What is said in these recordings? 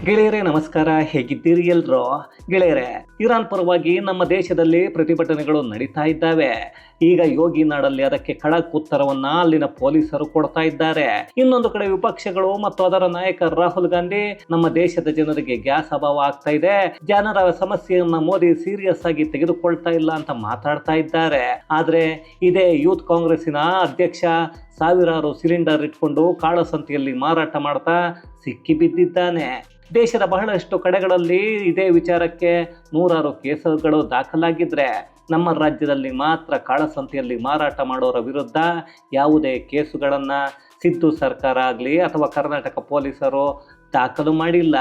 ಗೆಳೆಯರೇ ನಮಸ್ಕಾರ, ಹೇಗಿದ್ದೀರಿ ಎಲ್ರು? ಗೆಳೆಯರೇ, ಇರಾನ್ ಪರವಾಗಿ ನಮ್ಮ ದೇಶದಲ್ಲಿ ಪ್ರತಿಭಟನೆಗಳು ನಡೀತಾ ಇದ್ದಾವೆ. ಈಗ ಯೋಗಿ ನಾಡಲ್ಲಿ ಅದಕ್ಕೆ ಖಡಕ್ ಉತ್ತರವನ್ನ ಅಲ್ಲಿನ ಪೊಲೀಸರು ಕೊಡ್ತಾ ಇದ್ದಾರೆ. ಇನ್ನೊಂದು ಕಡೆ ವಿಪಕ್ಷಗಳು ಮತ್ತು ಅದರ ನಾಯಕ ರಾಹುಲ್ ಗಾಂಧಿ ನಮ್ಮ ದೇಶದ ಜನರಿಗೆ ಗ್ಯಾಸ್ ಅಭಾವ ಆಗ್ತಾ ಇದೆ, ಜನರ ಸಮಸ್ಯೆಯನ್ನ ಮೋದಿ ಸೀರಿಯಸ್ ಆಗಿ ತೆಗೆದುಕೊಳ್ತಾ ಇಲ್ಲ ಅಂತ ಮಾತಾಡ್ತಾ ಇದ್ದಾರೆ. ಆದ್ರೆ ಇದೇ ಯೂತ್ ಕಾಂಗ್ರೆಸ್ಸಿನ ಅಧ್ಯಕ್ಷ ಸಾವಿರಾರು ಸಿಲಿಂಡರ್ ಇಟ್ಕೊಂಡು ಕಾಳಸಂತೆಯಲ್ಲಿ ಮಾರಾಟ ಮಾಡ್ತಾ ಸಿಕ್ಕಿ ಬಿದ್ದಿದ್ದಾನೆ. ದೇಶದ ಬಹಳಷ್ಟು ಕಡೆಗಳಲ್ಲಿ ಇದೇ ವಿಚಾರಕ್ಕೆ ನೂರಾರು ಕೇಸುಗಳು ದಾಖಲಾಗಿದ್ರೆ ನಮ್ಮ ರಾಜ್ಯದಲ್ಲಿ ಮಾತ್ರ ಕಾಳಸಂತೆಯಲ್ಲಿ ಮಾರಾಟ ಮಾಡೋರ ವಿರುದ್ಧ ಯಾವುದೇ ಕೇಸುಗಳನ್ನು ಸಿದ್ದು ಸರ್ಕಾರ ಆಗಲಿ ಅಥವಾ ಕರ್ನಾಟಕ ಪೊಲೀಸರು ದಾಖಲು ಮಾಡಿಲ್ಲ.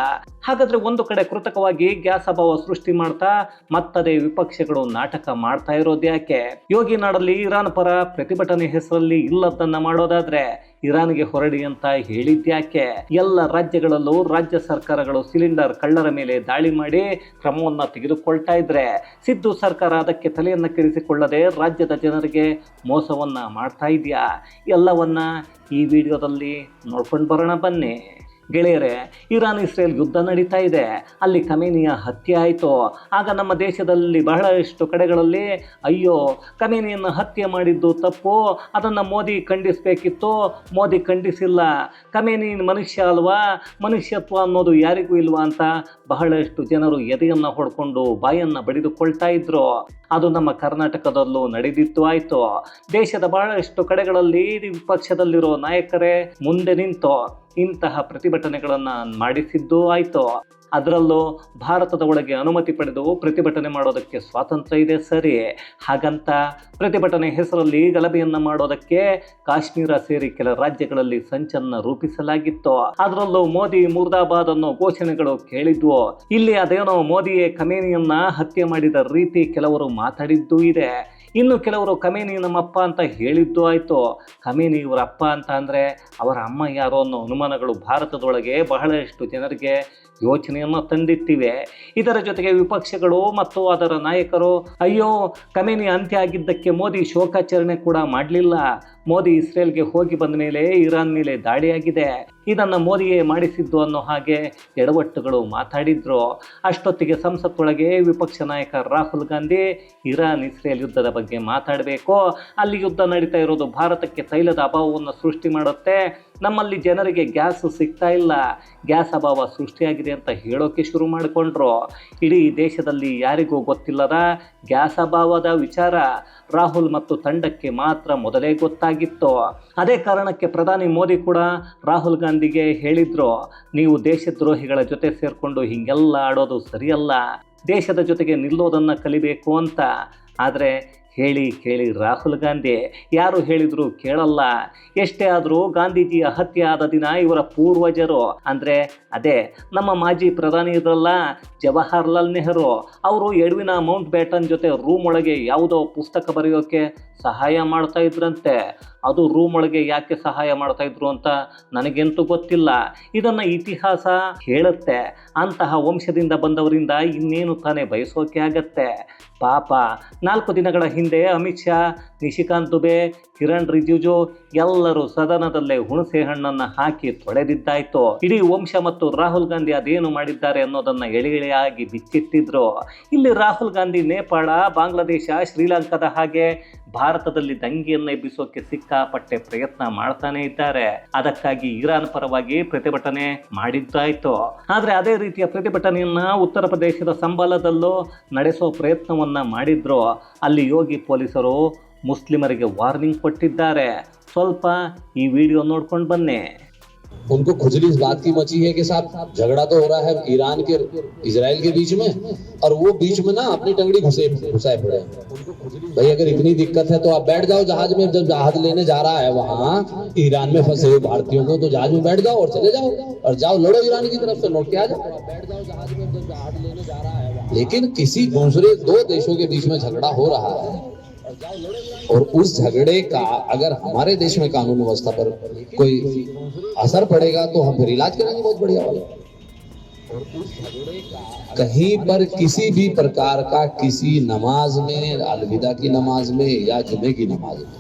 ಹಾಗಾದ್ರೆ ಒಂದು ಕಡೆ ಕೃತಕವಾಗಿ ಗ್ಯಾಸ್ ಅಭಾವ ಸೃಷ್ಟಿ ಮಾಡ್ತಾ ಮತ್ತದೇ ವಿಪಕ್ಷಗಳು ನಾಟಕ ಮಾಡ್ತಾ ಇರೋದು ಯಾಕೆ? ಯೋಗಿ ನಾಡಲ್ಲಿ ಇರಾನ್ ಪರ ಪ್ರತಿಭಟನೆ ಹೆಸರಲ್ಲಿ ಇಲ್ಲದನ್ನ ಮಾಡೋದಾದ್ರೆ ಇರಾನ್ಗೆ ಹೊರಡಿ ಅಂತ ಹೇಳಿದ್ಯಾಕೆ? ಎಲ್ಲ ರಾಜ್ಯಗಳಲ್ಲೂ ರಾಜ್ಯ ಸರ್ಕಾರಗಳು ಸಿಲಿಂಡರ್ ಕಳ್ಳರ ಮೇಲೆ ದಾಳಿ ಮಾಡಿ ಕ್ರಮವನ್ನ ತೆಗೆದುಕೊಳ್ತಾ ಇದ್ರೆ ಸಿದ್ದು ಸರ್ಕಾರ ಅದಕ್ಕೆ ತಲೆಯನ್ನ ಕೆಡಿಸಿಕೊಳ್ಳದೆ ರಾಜ್ಯದ ಜನರಿಗೆ ಮೋಸವನ್ನ ಮಾಡ್ತಾ ಇದೆಯಾ? ಎಲ್ಲವನ್ನ ಈ ವಿಡಿಯೋದಲ್ಲಿ ನೋಡ್ಕೊಂಡು ಬರೋಣ ಬನ್ನಿ. ಗೆಳೆಯರೇ, ಇರಾನ್ ಇಸ್ರೇಲ್ ಯುದ್ಧ ನಡೀತಾ ಇದೆ, ಅಲ್ಲಿ ಖಮೇನಿಯ ಹತ್ಯೆ ಆಯಿತು. ಆಗ ನಮ್ಮ ದೇಶದಲ್ಲಿ ಬಹಳಷ್ಟು ಕಡೆಗಳಲ್ಲಿ ಅಯ್ಯೋ ಖಮೇನಿಯನ್ನು ಹತ್ಯೆ ಮಾಡಿದ್ದು ತಪ್ಪು, ಅದನ್ನು ಮೋದಿ ಖಂಡಿಸಬೇಕಿತ್ತು, ಮೋದಿ ಖಂಡಿಸಿಲ್ಲ, ಖಮೇನಿ ಮನುಷ್ಯ ಅಲ್ವಾ, ಮನುಷ್ಯತ್ವ ಅನ್ನೋದು ಯಾರಿಗೂ ಇಲ್ವಾ ಅಂತ ಬಹಳಷ್ಟು ಜನರು ಎದೆಯನ್ನು ಹೊಡ್ಕೊಂಡು ಬಾಯನ್ನು ಬಡಿದುಕೊಳ್ತಾ ಇದ್ರು. ಅದು ನಮ್ಮ ಕರ್ನಾಟಕದಲ್ಲೂ ನಡೆದಿತ್ತು ಆಯಿತು. ದೇಶದ ಬಹಳಷ್ಟು ಕಡೆಗಳಲ್ಲಿ ವಿಪಕ್ಷದಲ್ಲಿರೋ ನಾಯಕರೇ ಮುಂದೆ ನಿಂತು ಇಂತಹ ಪ್ರತಿಭಟನೆಗಳನ್ನು ಮಾಡಿಸಿದ್ದು ಆಯಿತು. ಅದರಲ್ಲೂ ಭಾರತದ ಒಳಗೆ ಅನುಮತಿ ಪಡೆದು ಪ್ರತಿಭಟನೆ ಮಾಡೋದಕ್ಕೆ ಸ್ವಾತಂತ್ರ್ಯ ಇದೆ ಸರಿ, ಹಾಗಂತ ಪ್ರತಿಭಟನೆ ಹೆಸರಲ್ಲಿ ಗಲಭೆಯನ್ನು ಮಾಡೋದಕ್ಕೆ ಕಾಶ್ಮೀರ ಸೇರಿ ಕೆಲ ರಾಜ್ಯಗಳಲ್ಲಿ ಸಂಚನ್ನು ರೂಪಿಸಲಾಗಿತ್ತು. ಅದರಲ್ಲೂ ಮೋದಿ ಮುರ್ದಾಬಾದ್ ಅನ್ನೋ ಘೋಷಣೆಗಳು ಕೇಳಿದ್ವು. ಇಲ್ಲಿ ಅದೇನೋ ಮೋದಿಯೇ ಖಮೇನಿಯನ್ನ ಹತ್ಯೆ ಮಾಡಿದ ರೀತಿ ಕೆಲವರು ಮಾತಾಡಿದ್ದೂ ಇದೆ. ಇನ್ನು ಕೆಲವರು ಖಮೇನಿ ನಮ್ಮಪ್ಪ ಅಂತ ಹೇಳಿದ್ದು ಆಯಿತು. ಖಮೇನಿ ಇವರ ಅಪ್ಪ ಅಂತ ಅಂದರೆ ಅವರ ಅಮ್ಮ ಯಾರೋ ಅನ್ನೋ ಅನುಮಾನಗಳು ಭಾರತದೊಳಗೆ ಬಹಳಷ್ಟು ಜನರಿಗೆ ಯೋಚನೆಯನ್ನು ತಂದಿಟ್ಟಿವೆ. ಇದರ ಜೊತೆಗೆ ವಿಪಕ್ಷಗಳು ಮತ್ತು ಅದರ ನಾಯಕರು ಅಯ್ಯೋ ಖಮೇನಿ ಅಂತ್ಯ ಆಗಿದ್ದಕ್ಕೆ ಮೋದಿ ಶೋಕಾಚರಣೆ ಕೂಡ ಮಾಡಲಿಲ್ಲ, ಮೋದಿ ಇಸ್ರೇಲ್ಗೆ ಹೋಗಿ ಬಂದ ಮೇಲೆ ಇರಾನ್ ಮೇಲೆ ದಾಳಿಯಾಗಿದೆ, ಇದನ್ನು ಮೋದಿಯೇ ಮಾಡಿಸಿದ್ದು ಅನ್ನೋ ಹಾಗೆ ಎಡವಟ್ಟುಗಳು ಮಾತಾಡಿದ್ರು. ಅಷ್ಟೊತ್ತಿಗೆ ಸಂಸತ್ತೊಳಗೆ ವಿಪಕ್ಷ ನಾಯಕ ರಾಹುಲ್ ಗಾಂಧಿ ಇರಾನ್ ಇಸ್ರೇಲ್ ಯುದ್ಧದ ಬಗ್ಗೆ ಮಾತಾಡಬೇಕು, ಅಲ್ಲಿ ಯುದ್ಧ ನಡೀತಾ ಇರೋದು ಭಾರತಕ್ಕೆ ತೈಲದ ಅಭಾವವನ್ನು ಸೃಷ್ಟಿ ಮಾಡುತ್ತೆ, ನಮ್ಮಲ್ಲಿ ಜನರಿಗೆ ಗ್ಯಾಸ್ ಸಿಗ್ತಾ ಇಲ್ಲ, ಗ್ಯಾಸ್ ಅಭಾವ ಸೃಷ್ಟಿಯಾಗಿದೆ ಅಂತ ಹೇಳೋಕೆ ಶುರು ಮಾಡಿಕೊಂಡ್ರು. ಇಡೀ ದೇಶದಲ್ಲಿ ಯಾರಿಗೂ ಗೊತ್ತಿಲ್ಲದ ಗ್ಯಾಸ್ ಅಭಾವದ ವಿಚಾರ ರಾಹುಲ್ ಮತ್ತು ತಂಡಕ್ಕೆ ಮಾತ್ರ ಮೊದಲೇ ಗೊತ್ತಾಗಿತ್ತು. ಅದೇ ಕಾರಣಕ್ಕೆ ಪ್ರಧಾನಿ ಮೋದಿ ಕೂಡ ರಾಹುಲ್ ಗಾಂಧಿಗೆ ಹೇಳಿದ್ರು, ನೀವು ದೇಶದ್ರೋಹಿಗಳ ಜೊತೆ ಸೇರಿಕೊಂಡು ಹೀಗೆಲ್ಲ ಆಡೋದು ಸರಿಯಲ್ಲ, ದೇಶದ ಜೊತೆಗೆ ನಿಲ್ಲೋದನ್ನು ಕಲಿಬೇಕು ಅಂತ. ಆದರೆ ಹೇಳಿ ಕೇಳಿ ರಾಹುಲ್ ಗಾಂಧಿ ಯಾರು ಹೇಳಿದ್ರು ಕೇಳಲ್ಲ. ಎಷ್ಟೇ ಆದರೂ ಗಾಂಧೀಜಿಯ ಹತ್ಯೆ ಆದ ದಿನ ಇವರ ಪೂರ್ವಜರು ಅಂದರೆ ಅದೇ ನಮ್ಮ ಮಾಜಿ ಪ್ರಧಾನಿ ಇದ್ರಲ್ಲ ಜವಾಹರ್ಲಾಲ್ ನೆಹರು, ಅವರು ಎಡ್ವಿನ್ ಮೌಂಟ್ ಬ್ಯಾಟನ್ ಜೊತೆ ರೂಮ್ ಒಳಗೆ ಯಾವುದೋ ಪುಸ್ತಕ ಬರೆಯೋಕೆ ಸಹಾಯ ಮಾಡ್ತಾ ಇದ್ರಂತೆ. ಅದು ರೂಮ್ ಒಳಗೆ ಯಾಕೆ ಸಹಾಯ ಮಾಡ್ತಾ ಇದ್ರು ಅಂತ ನನಗಂತೂ ಗೊತ್ತಿಲ್ಲ, ಇದನ್ನು ಇತಿಹಾಸ ಹೇಳುತ್ತೆ. ಅಂತಹ ವಂಶದಿಂದ ಬಂದವರಿಂದ ಇನ್ನೇನು ತಾನೇ ಬಯಸೋಕೆ ಆಗತ್ತೆ. ಪಾಪ 4 ದಿನಗಳ ಹಿಂದೆ ಅಮಿತ್ ಶಾ, ನಿಶಿಕಾಂತ್ ದುಬೆ, ಕಿರಣ್ ರಿಜಿಜು ಎಲ್ಲರೂ ಸದನದಲ್ಲೇ ಹುಣಸೆ ಹಣ್ಣನ್ನು ಹಾಕಿ ತೊಳೆದಿದ್ದಾಯ್ತು. ಇಡೀ ವಂಶ ಮತ್ತು ರಾಹುಲ್ ಗಾಂಧಿ ಅದೇನು ಮಾಡಿದ್ದಾರೆ ಅನ್ನೋದನ್ನು ಎಳೆಯಾಗಿ ಬಿಚ್ಚಿಟ್ಟಿದ್ರು. ಇಲ್ಲಿ ರಾಹುಲ್ ಗಾಂಧಿ ನೇಪಾಳ, ಬಾಂಗ್ಲಾದೇಶ, ಶ್ರೀಲಂಕಾದ ಹಾಗೆ ಭಾರತದಲ್ಲಿ ದಂಗೆಯನ್ನು ಎಬ್ಬಿಸೋಕೆ ಸಿಕ್ಕಾಪಟ್ಟೆ ಪ್ರಯತ್ನ ಮಾಡ್ತಾನೆ ಇದ್ದಾರೆ. ಅದಕ್ಕಾಗಿ ಇರಾನ್ ಪರವಾಗಿ ಪ್ರತಿಭಟನೆ ಮಾಡಿದ್ದಾಯ್ತು. ಆದರೆ ಅದೇ ರೀತಿಯ ಪ್ರತಿಭಟನೆಯನ್ನ ಉತ್ತರ ಪ್ರದೇಶದ ಸಂಬಾಲದಲ್ಲೂ ನಡೆಸೋ ಪ್ರಯತ್ನವನ್ನ ಮಾಡಿದ್ರು. ಅಲ್ಲಿ ಯೋಗಿ ಪೊಲೀಸರು ಮುಸ್ಲಿಮರಿಗೆ ವಾರ್ನಿಂಗ್ ಕೊಟ್ಟಿದ್ದಾರೆ. ಸ್ವಲ್ಪ ಈ ವಿಡಿಯೋ ನೋಡ್ಕೊಂಡು ಬನ್ನಿ. उनको खुजली इस बात की मची है कि साहब झगड़ा तो हो रहा है ईरान के इजराइल के बीच में, और वो बीच में ना अपनी टंगड़ी घुसाए पड़े हैं। भाई अगर इतनी दिक्कत है तो आप बैठ जाओ जहाज में, जब जहाज लेने जा रहा है वहाँ ईरान में फंसे हुए भारतीयों को, तो जहाज में बैठ जाओ और चले जाओ और जाओ लड़ो ईरान की तरफ से, लौट के आ जाओ, बैठ जाओ जहाज में, जब जहाज लेने जा रहा है। लेकिन किसी दूसरे 2 देशों के बीच में झगड़ा हो रहा है और उस झगड़े का अगर हमारे देश में कानून व्यवस्था पर कोई असर पड़ेगा तो हम फिर इलाज कराएंगे बहुत बढ़िया वाला। कहीं पर किसी भी प्रकार का किसी नमाज में, अलविदा की नमाज में या जुमे की नमाज में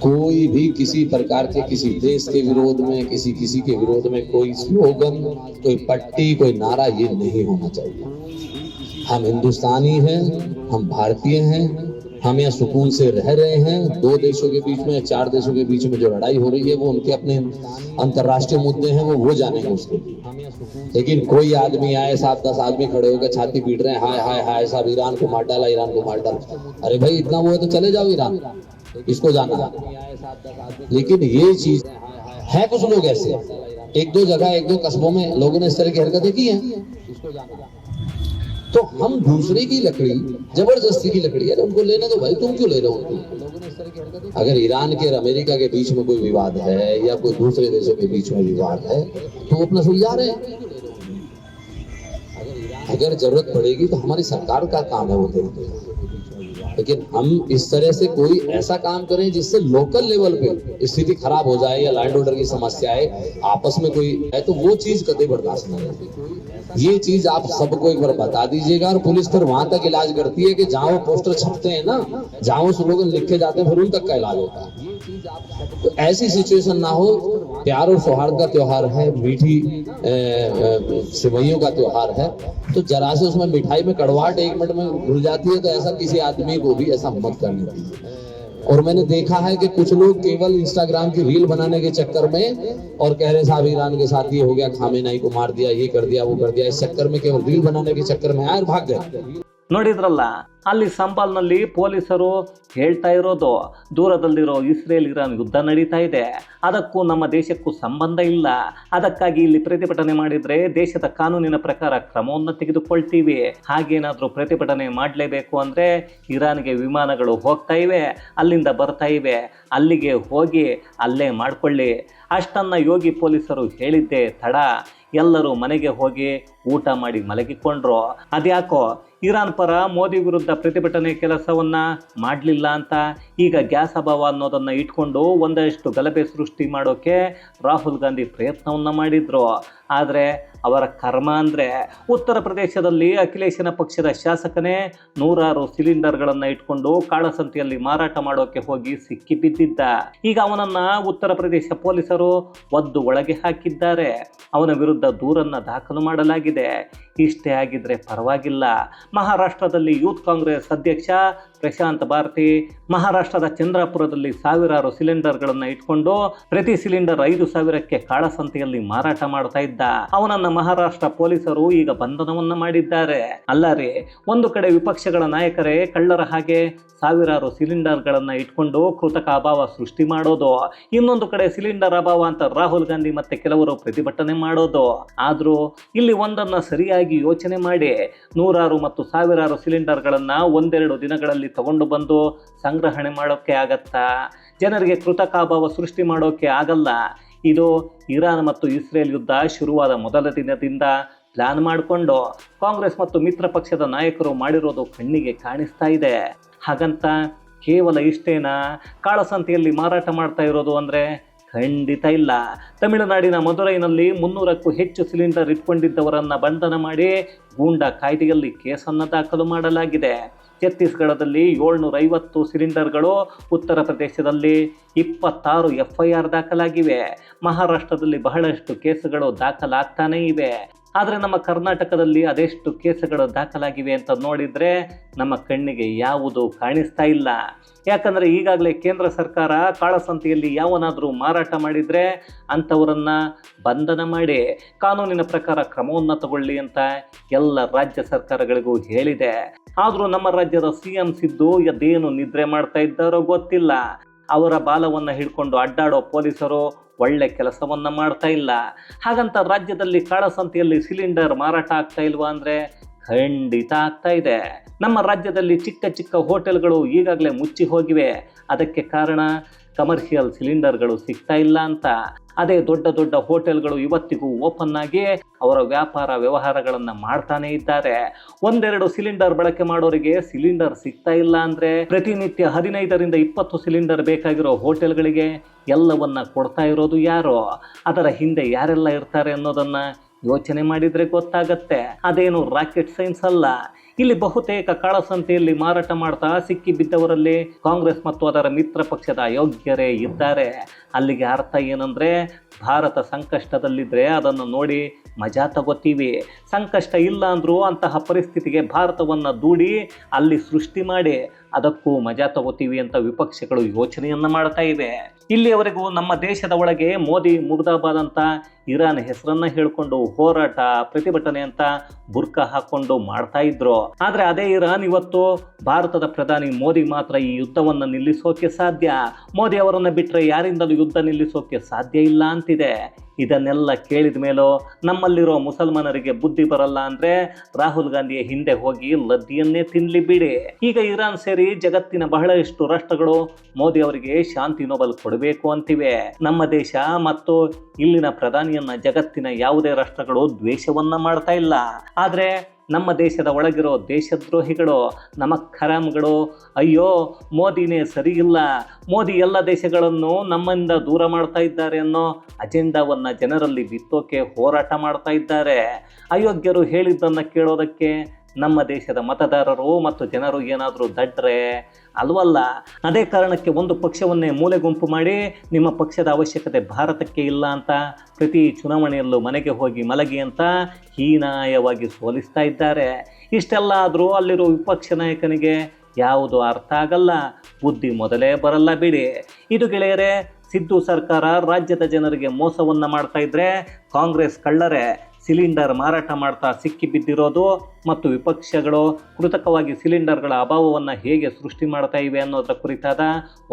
कोई भी किसी प्रकार के किसी देश के विरोध में, किसी के विरोध में कोई स्लोगन, कोई पट्टी, कोई नारा ये नहीं होना चाहिए। हम हिंदुस्तानी हैं, हम भारतीय हैं, हम यहाँ सुकून से रह रहे हैं। 2 देशों के बीच में, 4 देशों के बीच में जो लड़ाई हो रही है वो उनके अपने अंतर्राष्ट्रीय मुद्दे हैं, वो जानेंगे उसके। लेकिन कोई आदमी आए, 7-10 आदमी खड़े होकर छाती पीट रहे हैं, हाय हाय हाय साहब ईरान को मार डाला, ईरान को मार डाला। अरे भाई इतना वो है तो चले जाओ ईरान, इसको जाना है। लेकिन ये चीज है, कुछ लोग ऐसे 1-2 जगह 1-2 कस्बों में लोगों ने इस तरह की हरकतें की हैं। तो हम दूसरे की लकड़ी, जबरदस्ती की लकड़ी, अरे उनको लेने दो भाई, तुम क्यों ले रहे हो उनको? अगर ईरान के और अमेरिका के बीच में कोई विवाद है या कोई दूसरे देशों के बीच में विवाद है तो वो अपना सुलझा रहे हैं। अगर जरूरत पड़ेगी तो हमारी सरकार का काम है वो देखते। लेकिन हम इस तरह से कोई ऐसा काम करें जिससे लोकल लेवल पे स्थिति खराब हो जाए या लैंड ऑर्डर की समस्या है, आपस में कोई है, तो वो चीज कभी बर्दाश्त नहीं होती। ये चीज आप सबको एक बार बता दीजिएगा। और पुलिस फिर वहां तक इलाज करती है कि जहां वो पोस्टर छपते हैं ना, जहां वो स्लोगन लिखे जाते हैं, फिर उन तक का इलाज होता है। तो ऐसी सिचुएशन ना हो। प्यार और सौहार्द का त्योहार है, मीठी सेवइयों का त्योहार है, तो जरा से उसमें मिठाई में कड़वाहट 1 मिनट में घुल जाती है, तो ऐसा किसी आदमी को भी ऐसा मत करने दीजिए। और मैंने देखा है कि कुछ लोग केवल इंस्टाग्राम की रील बनाने के चक्कर में और कह रहे साहब ईरान के साथ ये हो गया, खामेनेई को मार दिया, ये कर दिया, वो कर दिया, इस चक्कर में केवल रील बनाने के चक्कर में आए और भाग गए। ನೋಡಿದ್ರಲ್ಲ, ಅಲ್ಲಿ ಸಂಬಾಲ್ನಲ್ಲಿ ಪೊಲೀಸರು ಹೇಳ್ತಾ ಇರೋದು ದೂರದಲ್ಲಿರೋ ಇಸ್ರೇಲ್ ಇರಾನ್ ಯುದ್ಧ ನಡೀತಾ ಇದೆ, ಅದಕ್ಕೂ ನಮ್ಮ ದೇಶಕ್ಕೂ ಸಂಬಂಧ ಇಲ್ಲ, ಅದಕ್ಕಾಗಿ ಇಲ್ಲಿ ಪ್ರತಿಭಟನೆ ಮಾಡಿದರೆ ದೇಶದ ಕಾನೂನಿನ ಪ್ರಕಾರ ಕ್ರಮವನ್ನು ತೆಗೆದುಕೊಳ್ತೀವಿ, ಹಾಗೇನಾದರೂ ಪ್ರತಿಭಟನೆ ಮಾಡಲೇಬೇಕು ಅಂದರೆ ಇರಾನ್ಗೆ ವಿಮಾನಗಳು ಹೋಗ್ತಾ ಇವೆ, ಅಲ್ಲಿಂದ ಬರ್ತಾ ಇವೆ, ಅಲ್ಲಿಗೆ ಹೋಗಿ ಅಲ್ಲೇ ಮಾಡಿಕೊಳ್ಳಿ ಅಷ್ಟನ್ನು ಯೋಗಿ ಪೊಲೀಸರು ಹೇಳಿದ್ದೇ ತಡ ಎಲ್ಲರೂ ಮನೆಗೆ ಹೋಗಿ ಊಟ ಮಾಡಿ ಮಲಗಿಕೊಂಡ್ರು. ಅದ್ಯಾಕೋ ಇರಾನ್ ಪರ ಮೋದಿ ವಿರುದ್ಧ ಪ್ರತಿಭಟನೆ ಕೆಲಸವನ್ನ ಮಾಡಲಿಲ್ಲ ಅಂತ ಈಗ ಗ್ಯಾಸ್ ಅಭಾವ ಅನ್ನೋದನ್ನು ಇಟ್ಕೊಂಡು ಒಂದಷ್ಟು ಗಲಭೆ ಸೃಷ್ಟಿ ಮಾಡೋಕ್ಕೆ ರಾಹುಲ್ ಗಾಂಧಿ ಪ್ರಯತ್ನವನ್ನು ಮಾಡಿದ್ರು. ಆದರೆ ಅವರ ಕರ್ಮ ಅಂದರೆ ಉತ್ತರ ಪ್ರದೇಶದಲ್ಲಿ ಅಖಿಲೇಶನ ಪಕ್ಷದ ಶಾಸಕನೇ 100 ಸಿಲಿಂಡರ್ಗಳನ್ನು ಇಟ್ಕೊಂಡು ಕಾಳಸಂತೆಯಲ್ಲಿ ಮಾರಾಟ ಮಾಡೋಕ್ಕೆ ಹೋಗಿ ಸಿಕ್ಕಿ ಬಿದ್ದಿದ್ದ. ಈಗ ಅವನನ್ನು ಉತ್ತರ ಪ್ರದೇಶ ಪೊಲೀಸರು ಒದ್ದು ಒಳಗೆ ಹಾಕಿದ್ದಾರೆ. ಅವನ ವಿರುದ್ಧ ದೂರನ್ನು ದಾಖಲು ಮಾಡಲಾಗಿದೆ. ಇಷ್ಟೇ ಆಗಿದ್ರೆ ಪರವಾಗಿಲ್ಲ. ಮಹಾರಾಷ್ಟ್ರದಲ್ಲಿ ಯೂತ್ ಕಾಂಗ್ರೆಸ್ ಅಧ್ಯಕ್ಷ ಪ್ರಶಾಂತ್ ಭಾರತಿ ಮಹಾರಾಷ್ಟ್ರದ ಚಂದ್ರಾಪುರದಲ್ಲಿ 1000 ಸಿಲಿಂಡರ್ಗಳನ್ನು ಇಟ್ಕೊಂಡು ಪ್ರತಿ ಸಿಲಿಂಡರ್ 5,000ಕ್ಕೆ ಕಾಳಸಂತೆಯಲ್ಲಿ ಮಾರಾಟ ಮಾಡ್ತಾ ಇದ್ದ. ಅವನನ್ನ ಮಹಾರಾಷ್ಟ್ರ ಪೊಲೀಸರು ಈಗ ಬಂಧನವನ್ನ ಮಾಡಿದ್ದಾರೆ. ಅಲ್ಲರಿ, ಒಂದು ಕಡೆ ವಿಪಕ್ಷಗಳ ನಾಯಕರೇ ಕಳ್ಳರ ಹಾಗೆ 1000 ಸಿಲಿಂಡರ್ಗಳನ್ನು ಇಟ್ಕೊಂಡು ಕೃತಕ ಅಭಾವ ಸೃಷ್ಟಿ ಮಾಡೋದು, ಇನ್ನೊಂದು ಕಡೆ ಸಿಲಿಂಡರ್ ಅಭಾವ ಅಂತ ರಾಹುಲ್ ಗಾಂಧಿ ಮತ್ತೆ ಕೆಲವರು ಪ್ರತಿಭಟನೆ ಮಾಡೋದು. ಆದರೂ ಇಲ್ಲಿ ಒಂದನ್ನ ಸರಿಯಾಗಿ ಯೋಚನೆ ಮಾಡಿ, 100 ಮತ್ತು 1000 ಸಿಲಿಂಡರ್ಗಳನ್ನು 1-2 ದಿನಗಳಲ್ಲಿ ತಗೊಂಡು ಬಂದು ಸಂಗ್ರಹಣೆ ಮಾಡೋಕ್ಕೆ ಆಗತ್ತಾ? ಜನರಿಗೆ ಕೃತಕ ಅಭಾವ ಸೃಷ್ಟಿ ಮಾಡೋಕ್ಕೆ ಆಗಲ್ಲ. ಇದು ಇರಾನ್ ಮತ್ತು ಇಸ್ರೇಲ್ ಯುದ್ಧ ಶುರುವಾದ ಮೊದಲ ದಿನದಿಂದ ಪ್ಲಾನ್ ಮಾಡಿಕೊಂಡು ಕಾಂಗ್ರೆಸ್ ಮತ್ತು ಮಿತ್ರ ಪಕ್ಷದ ನಾಯಕರು ಮಾಡಿರೋದು ಕಣ್ಣಿಗೆ ಕಾಣಿಸ್ತಾ ಇದೆ. ಹಾಗಂತ ಕೇವಲ ಇಷ್ಟೇನಾ ಕಾಳಸಂತೆಯಲ್ಲಿ ಮಾರಾಟ ಮಾಡ್ತಾ ಇರೋದು ಅಂದರೆ? ಖಂಡಿತ ಇಲ್ಲ. ತಮಿಳುನಾಡಿನ ಮದುರೈನಲ್ಲಿ 300ಕ್ಕೂ ಹೆಚ್ಚು ಸಿಲಿಂಡರ್ ಇಟ್ಕೊಂಡಿದ್ದವರನ್ನು ಬಂಧನ ಮಾಡಿ ಗೂಂಡಾ ಕಾಯ್ದೆಯಲ್ಲಿ ಕೇಸನ್ನು ದಾಖಲು ಮಾಡಲಾಗಿದೆ. ಛತ್ತೀಸ್ಗಢದಲ್ಲಿ 750 ಸಿಲಿಂಡರ್ಗಳು, ಉತ್ತರ ಪ್ರದೇಶದಲ್ಲಿ 26 FIR ದಾಖಲಾಗಿವೆ. ಮಹಾರಾಷ್ಟ್ರದಲ್ಲಿ ಬಹಳಷ್ಟು ಕೇಸುಗಳು ದಾಖಲಾಗ್ತಾನೇ ಇವೆ. ಆದರೆ ನಮ್ಮ ಕರ್ನಾಟಕದಲ್ಲಿ ಅದೆಷ್ಟು ಕೇಸುಗಳು ದಾಖಲಾಗಿವೆ ಅಂತ ನೋಡಿದರೆ ನಮ್ಮ ಕಣ್ಣಿಗೆ ಯಾವುದು ಕಾಣಿಸ್ತಾ ಇಲ್ಲ. ಯಾಕಂದರೆ ಈಗಾಗಲೇ ಕೇಂದ್ರ ಸರ್ಕಾರ ಕಾಳಸಂತೆಯಲ್ಲಿ ಯಾವನಾದರೂ ಮಾರಾಟ ಮಾಡಿದರೆ ಅಂಥವರನ್ನು ಬಂಧನ ಮಾಡಿ ಕಾನೂನಿನ ಪ್ರಕಾರ ಕ್ರಮವನ್ನು ತಗೊಳ್ಳಿ ಅಂತ ಎಲ್ಲ ರಾಜ್ಯ ಸರ್ಕಾರಗಳಿಗೂ ಹೇಳಿದೆ. ಆದರೂ ನಮ್ಮ ರಾಜ್ಯದ CM ಸಿದ್ದು ಅದೇನು ನಿದ್ರೆ ಮಾಡ್ತಾ ಇದ್ದಾರೋ ಗೊತ್ತಿಲ್ಲ. ಅವರ ಬಾಲವನ್ನು ಹಿಡ್ಕೊಂಡು ಅಡ್ಡಾಡೋ ಪೊಲೀಸರು ಒಳ್ಳೆ ಕೆಲಸವನ್ನ ಮಾಡ್ತಾ ಇಲ್ಲ. ಹಾಗಂತ ರಾಜ್ಯದಲ್ಲಿ ಕಾಳಸಂತೆಯಲ್ಲಿ ಸಿಲಿಂಡರ್ ಮಾರಾಟ ಆಗ್ತಾ ಇಲ್ವಾ ಅಂದರೆ ಖಂಡಿತ ಆಗ್ತಾ ಇದೆ. ನಮ್ಮ ರಾಜ್ಯದಲ್ಲಿ ಚಿಕ್ಕ ಚಿಕ್ಕ ಹೋಟೆಲ್ಗಳು ಈಗಾಗಲೇ ಮುಚ್ಚಿ ಹೋಗಿವೆ. ಅದಕ್ಕೆ ಕಾರಣ ಕಮರ್ಷಿಯಲ್ ಸಿಲಿಂಡರ್ಗಳು ಸಿಗ್ತಾ ಇಲ್ಲ ಅಂತ. ಅದೇ ದೊಡ್ಡ ದೊಡ್ಡ ಹೋಟೆಲ್ಗಳು ಇವತ್ತಿಗೂ ಓಪನ್ ಆಗಿ ಅವರ ವ್ಯಾಪಾರ ವ್ಯವಹಾರಗಳನ್ನು ಮಾಡ್ತಾನೆ ಇದ್ದಾರೆ. 1-2 ಸಿಲಿಂಡರ್ ಬಳಕೆ ಮಾಡೋರಿಗೆ ಸಿಲಿಂಡರ್ ಸಿಗ್ತಾ ಇಲ್ಲ ಅಂದರೆ ಪ್ರತಿನಿತ್ಯ 15ರಿಂದ 20 ಸಿಲಿಂಡರ್ ಬೇಕಾಗಿರೋ ಹೋಟೆಲ್ಗಳಿಗೆ ಎಲ್ಲವನ್ನ ಕೊಡ್ತಾ ಇರೋದು ಯಾರು? ಅದರ ಹಿಂದೆ ಯಾರೆಲ್ಲ ಇರ್ತಾರೆ ಅನ್ನೋದನ್ನ ಯೋಚನೆ ಮಾಡಿದರೆ ಗೊತ್ತಾಗತ್ತೆ. ಅದೇನು ರಾಕೆಟ್ ಸೈನ್ಸ್ ಅಲ್ಲ. ಇಲ್ಲಿ ಬಹುತೇಕ ಕಾಳಸಂತೆಯಲ್ಲಿ ಮಾರಾಟ ಮಾಡ್ತಾ ಸಿಕ್ಕಿ ಬಿದ್ದವರಲ್ಲಿ ಕಾಂಗ್ರೆಸ್ ಮತ್ತು ಅದರ ಮಿತ್ರ ಪಕ್ಷದ ಅಯೋಗ್ಯರೇ ಇದ್ದಾರೆ. ಅಲ್ಲಿಗೆ ಅರ್ಥ ಏನಂದ್ರೆ, ಭಾರತ ಸಂಕಷ್ಟದಲ್ಲಿದ್ದರೆ ಅದನ್ನು ನೋಡಿ ಮಜಾ ತಗೋತೀವಿ, ಸಂಕಷ್ಟ ಇಲ್ಲ ಅಂದರೂ ಅಂತಹ ಪರಿಸ್ಥಿತಿಗೆ ಭಾರತವನ್ನು ದೂಡಿ ಅಲ್ಲಿ ಸೃಷ್ಟಿ ಮಾಡಿ ಅದಕ್ಕೂ ಮಜಾ ತಗೋತೀವಿ ಅಂತ ವಿಪಕ್ಷಗಳು ಯೋಚನೆಯನ್ನು ಮಾಡ್ತಾ ಇವೆ. ಇಲ್ಲಿಯವರೆಗೂ ನಮ್ಮ ದೇಶದ ಒಳಗೆ ಮೋದಿ ಮುರ್ದಾಬಾದ್ ಅಂತ ಇರಾನ್ ಹೆಸರನ್ನ ಹೇಳ್ಕೊಂಡು ಹೋರಾಟ ಪ್ರತಿಭಟನೆ ಅಂತ ಬುರ್ಕಾ ಹಾಕೊಂಡು ಮಾಡ್ತಾ ಇದ್ರು. ಆದ್ರೆ ಅದೇ ಇರಾನ್ ಇವತ್ತು ಭಾರತದ ಪ್ರಧಾನಿ ಮೋದಿ ಮಾತ್ರ ಈ ಯುದ್ಧವನ್ನು ನಿಲ್ಲಿಸೋಕೆ ಸಾಧ್ಯ, ಮೋದಿ ಅವರನ್ನ ಬಿಟ್ಟರೆ ಯಾರಿಂದಲೂ ಯುದ್ಧ ನಿಲ್ಲಿಸೋಕೆ ಸಾಧ್ಯ ಇಲ್ಲ ಅಂತಿದೆ. ಇದನ್ನೆಲ್ಲ ಕೇಳಿದ ಮೇಲೂ ನಮ್ಮಲ್ಲಿರೋ ಮುಸಲ್ಮಾನರಿಗೆ ಬುದ್ಧಿ ಬರಲ್ಲ ಅಂದ್ರೆ ರಾಹುಲ್ ಗಾಂಧಿಯ ಹಿಂದೆ ಹೋಗಿ ಲದ್ದಿಯನ್ನೇ ತಿನ್ಲಿ ಬಿಡಿ. ಈಗ ಇರಾನ್ ಸೇರಿ ಜಗತ್ತಿನ ಬಹಳಷ್ಟು ರಾಷ್ಟ್ರಗಳು ಮೋದಿ ಅವರಿಗೆ ಶಾಂತಿ ನೋಬಲ್ ಕೊಡಬೇಕು ಅಂತಿವೆ. ನಮ್ಮ ದೇಶ ಮತ್ತು ಇಲ್ಲಿನ ಪ್ರಧಾನಿಯನ್ನ ಜಗತ್ತಿನ ಯಾವುದೇ ರಾಷ್ಟ್ರಗಳು ದ್ವೇಷವನ್ನ ಮಾಡ್ತಾ ಇಲ್ಲ. ಆದ್ರೆ ನಮ್ಮ ದೇಶದ ಒಳಗಿರೋ ದೇಶದ್ರೋಹಿಗಳು, ನಮಕ್ ಖರಾಮ್ಗಳು, ಅಯ್ಯೋ ಮೋದಿನೇ ಸರಿ ಇಲ್ಲ, ಮೋದಿ ಎಲ್ಲ ದೇಶಗಳನ್ನು ನಮ್ಮಿಂದ ದೂರ ಮಾಡ್ತಾ ಇದ್ದಾರೆ ಅನ್ನೋ ಅಜೆಂಡಾವನ್ನು ಜನರಲ್ಲಿ ಬಿತ್ತೋಕೆ ಹೋರಾಟ ಮಾಡ್ತಾ ಇದ್ದಾರೆ. ಅಯೋಗ್ಯರು ಹೇಳಿದ್ದನ್ನು ಕೇಳೋದಕ್ಕೆ ನಮ್ಮ ದೇಶದ ಮತದಾರರು ಮತ್ತು ಜನರು ಏನಾದರೂ ದಡ್ರೆ ಅಲ್ವಲ್ಲ. ಅದೇ ಕಾರಣಕ್ಕೆ ಒಂದು ಪಕ್ಷವನ್ನೇ ಮೂಲೆ ಗುಂಪು ಮಾಡಿ ನಿಮ್ಮ ಪಕ್ಷದ ಅವಶ್ಯಕತೆ ಭಾರತಕ್ಕೆ ಇಲ್ಲ ಅಂತ ಪ್ರತಿ ಚುನಾವಣೆಯಲ್ಲೂ ಮನೆಗೆ ಹೋಗಿ ಮಲಗಿ ಅಂತ ಹೀನಾಯವಾಗಿ ಸೋಲಿಸ್ತಾ ಇದ್ದಾರೆ. ಇಷ್ಟೆಲ್ಲ ಆದರೂ ಅಲ್ಲಿರೋ ವಿಪಕ್ಷ ನಾಯಕನಿಗೆ ಯಾವುದು ಅರ್ಥ ಆಗಲ್ಲ, ಬುದ್ಧಿ ಮೊದಲೇ ಬರಲ್ಲ ಬಿಡಿ. ಇದು ಗೆಳೆಯರೇ, ಸಿದ್ದು ಸರ್ಕಾರ ರಾಜ್ಯದ ಜನರಿಗೆ ಮೋಸವನ್ನು ಮಾಡ್ತಾ ಇದ್ರೆ ಕಾಂಗ್ರೆಸ್ ಕಳ್ಳರೇ ಸಿಲಿಂಡರ್ ಮಾರಾಟ ಮಾಡ್ತಾ ಸಿಕ್ಕಿ ಬಿದ್ದಿರೋದು ಮತ್ತು ವಿಪಕ್ಷಗಳು ಕೃತಕವಾಗಿ ಸಿಲಿಂಡರ್ಗಳ ಅಭಾವವನ್ನು ಹೇಗೆ ಸೃಷ್ಟಿ ಮಾಡ್ತಾ ಇವೆ ಅನ್ನೋದರ ಕುರಿತಾದ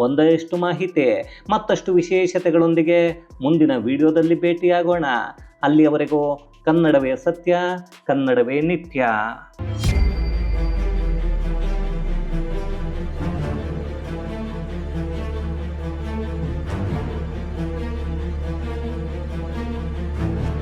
ಒಂದಷ್ಟು ಮಾಹಿತಿ ಮತ್ತಷ್ಟು ವಿಶೇಷತೆಗಳೊಂದಿಗೆ ಮುಂದಿನ ವಿಡಿಯೋದಲ್ಲಿ ಭೇಟಿಯಾಗೋಣ. ಅಲ್ಲಿಯವರೆಗೂ ಕನ್ನಡವೇ ಸತ್ಯ, ಕನ್ನಡವೇ ನಿತ್ಯ.